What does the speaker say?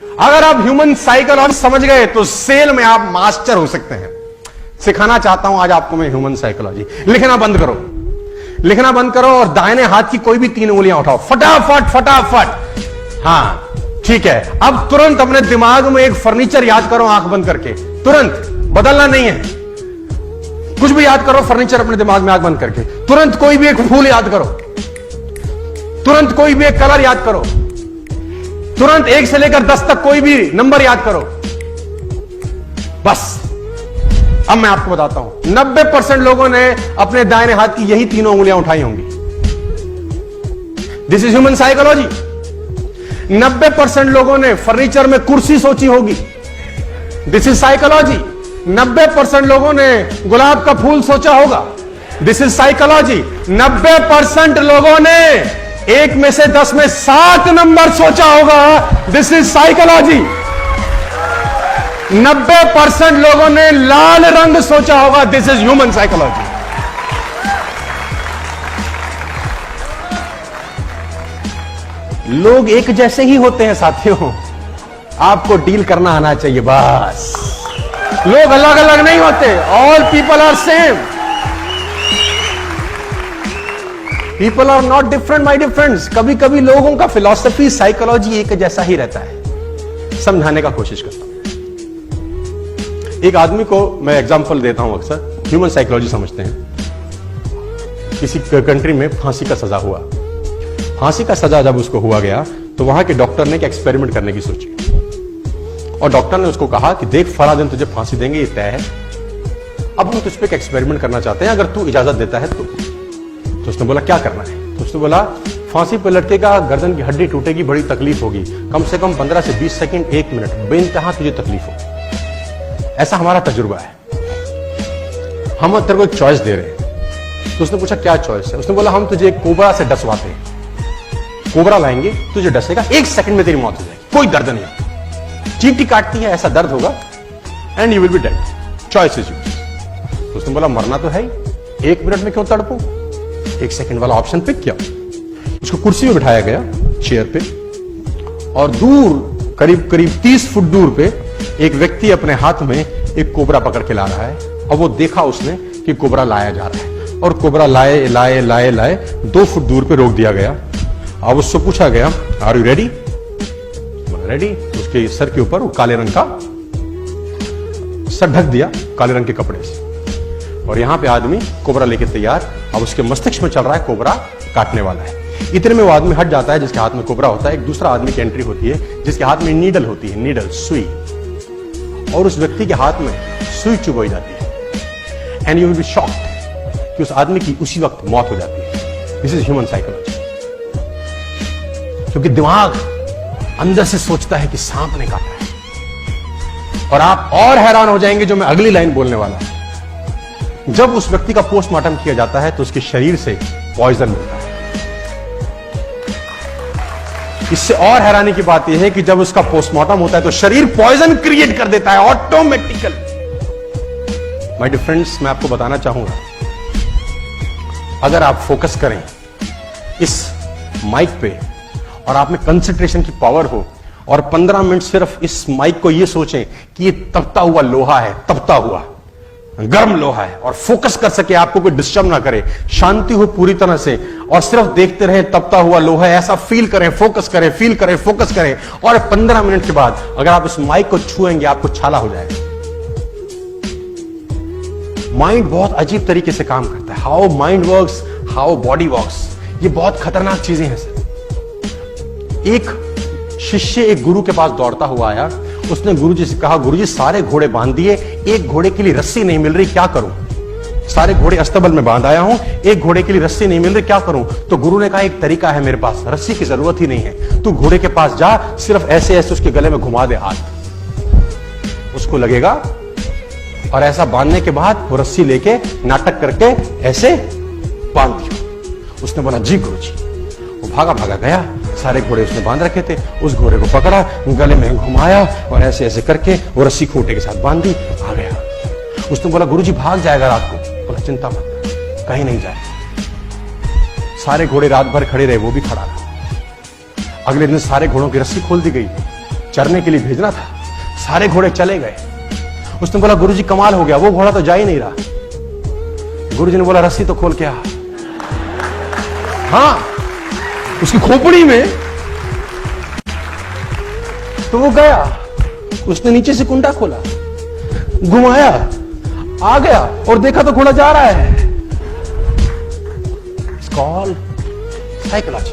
अगर आप human psychology समझ गए तो सेल में आप मास्टर हो सकते हैं। सिखाना चाहता हूं आज आपको मैं ह्यूमन साइकोलॉजी। लिखना बंद करो, लिखना बंद करो और दाहिने हाथ की कोई भी 3 उंगलियां उठाओ, फटाफट फटाफट। हां ठीक है, अब तुरंत अपने दिमाग में एक फर्नीचर याद करो आंख बंद करके, तुरंत, बदलना नहीं है, कुछ भी याद करो, फर्नीचर अपने दिमाग में आंख बंद करके, तुरंत कोई भी एक फूल याद करो, तुरंत कोई भी एक कलर याद करो, तुरंत 1 से लेकर 10 तक कोई भी नंबर याद करो। बस अब मैं आपको बताता हूं, 90% लोगों ने अपने दाहिने हाथ की यही 3 उंगलियां उठाई होंगी। This is human psychology. 90% लोगों ने फर्नीचर में कुर्सी सोची होगी। This is psychology. 90% लोगों ने गुलाब का फूल सोचा होगा। This is psychology. 90% लोगों ने 1 में से 10 में 7 नंबर सोचा होगा। This is psychology. 90% लोगों ने लाल रंग सोचा होगा। This is human psychology. लोग एक जैसे ही होते हैं साथियों, आपको डील करना आना चाहिए बस। लोग अलग अलग नहीं होते। All people are same. People are not different my dear friends. कभी कभी लोगों का फिलॉसफी, साइकोलॉजी एक जैसा ही रहता है। समझाने का कोशिश करता हूं। एक आदमी को मैं एग्जांपल देता हूं, अक्सर ह्यूमन साइकोलॉजी समझते हैं। किसी कंट्री में फांसी का सजा हुआ। फांसी का सजा जब उसको हुआ गया तो वहां के डॉक्टर ने एक एक्सपेरिमेंट करने की सोची और डॉक्टर ने उसको कहा कि देख फला दिन तुझे फांसी देंगे, ये तय है। अब हम तुझ पे एक एक्सपेरिमेंट करना चाहते हैं, अगर तू इजाजत देता है तो उसने बोला क्या करना है? तो उसने बोला फांसी पर लटकेगा, गर्दन की हड्डी टूटेगी, बड़ी तकलीफ होगी, कम से कम 15 से 20 सेकंड, 1 मिनट, बेइंतहा तुझे तकलीफ होगी। ऐसा हमारा तजुर्बा है। हम तेरे को एक चॉइस दे रहे हैं। तो उसने पूछा क्या चॉइस है? उसने बोला हम तुझे एक कोबरा से डसवाते हैं। कोबरा लाएंगे, तुझे डसेगा, 1 सेकंड में तेरी मौत हो जाएगी, कोई दर्द नहीं, चींटी काटती है ऐसा दर्द होगा and you will be dead. Choice is yours. तो उसने बोला मरना तो है ही, 1 मिनट में क्यों तड़पूं? 1 सेकंड वाला ऑप्शन पिक किया। उसको कुर्सी में बिठाया गया, चेयर पे, और दूर करीब करीब 30 फुट दूर पे एक व्यक्ति अपने हाथ में एक कोबरा पकड़ के ला रहा है। और वो देखा उसने कि कोबरा लाया जा रहा है और कोबरा लाए लाए लाए लाए 2 फुट दूर पे रोक दिया गया। अब उससे पूछा गया आर यू रेडी? रेडी। उसके सर के ऊपर वो काले रंग का सर ढक दिया काले रंग के कपड़े से, और यहां पे आदमी कोबरा लेके तैयार। अब उसके मस्तिष्क में चल रहा है कोबरा काटने वाला है। इतने में वो आदमी हट जाता है जिसके हाथ में कोबरा होता है। एक दूसरा आदमी की एंट्री होती है जिसके हाथ में नीडल होती है, नीडल, सुई, और उस व्यक्ति के हाथ में सुई चुभोई जाती है। And you will be shocked कि उस आदमी की उसी वक्त मौत हो जाती है। This is human psychology. क्योंकि दिमाग अंदर से सोचता है कि सांप ने काटा है। और आप और हैरान हो जाएंगे जो मैं अगली लाइन बोलने वाला हूं। जब उस व्यक्ति का पोस्टमार्टम किया जाता है तो उसके शरीर से पॉइजन मिलता है। इससे और हैरानी की बात यह है कि जब उसका पोस्टमार्टम होता है तो शरीर पॉइजन क्रिएट कर देता है ऑटोमेटिकली। माय डियर फ्रेंड्स, मैं आपको बताना चाहूंगा, अगर आप फोकस करें इस माइक पे और आप में कंसंट्रेशन की पावर हो और 15 मिनट सिर्फ इस माइक को ये सोचें कि ये तपता हुआ लोहा है, तपता हुआ गर्म लोहा है, और फोकस कर सके, आपको कोई डिस्टर्ब ना करे, शांति हो पूरी तरह से, और सिर्फ देखते रहे तपता हुआ लोहा है, ऐसा फील करें, फोकस करें, फील करें, फोकस करें, और 15 मिनट के बाद अगर आप इस माइक को छुएंगे आपको छाला हो जाएगा। माइंड बहुत अजीब तरीके से काम करता है। How mind works, how body works, ये बहुत खतरनाक चीजें हैं सर। एक शिष्य एक गुरु के पास दौड़ता हुआ आया। उसने गुरुजी से कहा गुरुजी सारे घोड़े बांध दिए, एक घोड़े के लिए रस्सी नहीं मिल रही, क्या करूं? सारे घोड़े अस्तबल में बांध आया हूं, एक घोड़े के लिए रस्सी नहीं मिल रही, क्या करूं? तो गुरु ने कहा एक तरीका है मेरे पास, रस्सी की जरूरत ही नहीं है, तू घोड़े के पास जा, सिर्फ ऐसे ऐसे उसके गले में घुमा दे हाथ, उसको लगेगा, और ऐसा बांधने के बाद वो रस्सी लेके नाटक करके ऐसे बांध दिया। उसने बोला जी गुरुजी। वो भागा भागा गया, सारे घोड़े उसने बांध रखे थे, उस घोड़े को पकड़ा, गले में घुमाया और ऐसे ऐसे करके वो रस्सी खूंटे के साथ बांध दी, आ गया। उसने बोला गुरुजी भाग जाएगा रात को। बोला चिंता मत कर, कहीं नहीं जाए। सारे घोड़े रात भर खड़े रहे, वो भी खड़ा रहा। अगले दिन सारे घोड़ों की रस्सी खोल दी गई, चरने के लिए भेजना था। सारे घोड़े चले गए। उसने बोला गुरुजी कमाल हो गया, वो घोड़ा तो जा ही नहीं रहा। गुरुजी ने बोला रस्सी तो खोल के आ। हाँ, उसकी खोपड़ी में। तो वो गया, उसने नीचे से कुंडा खोला, घुमाया, आ गया और देखा तो घोड़ा जा रहा है। It's called psychology.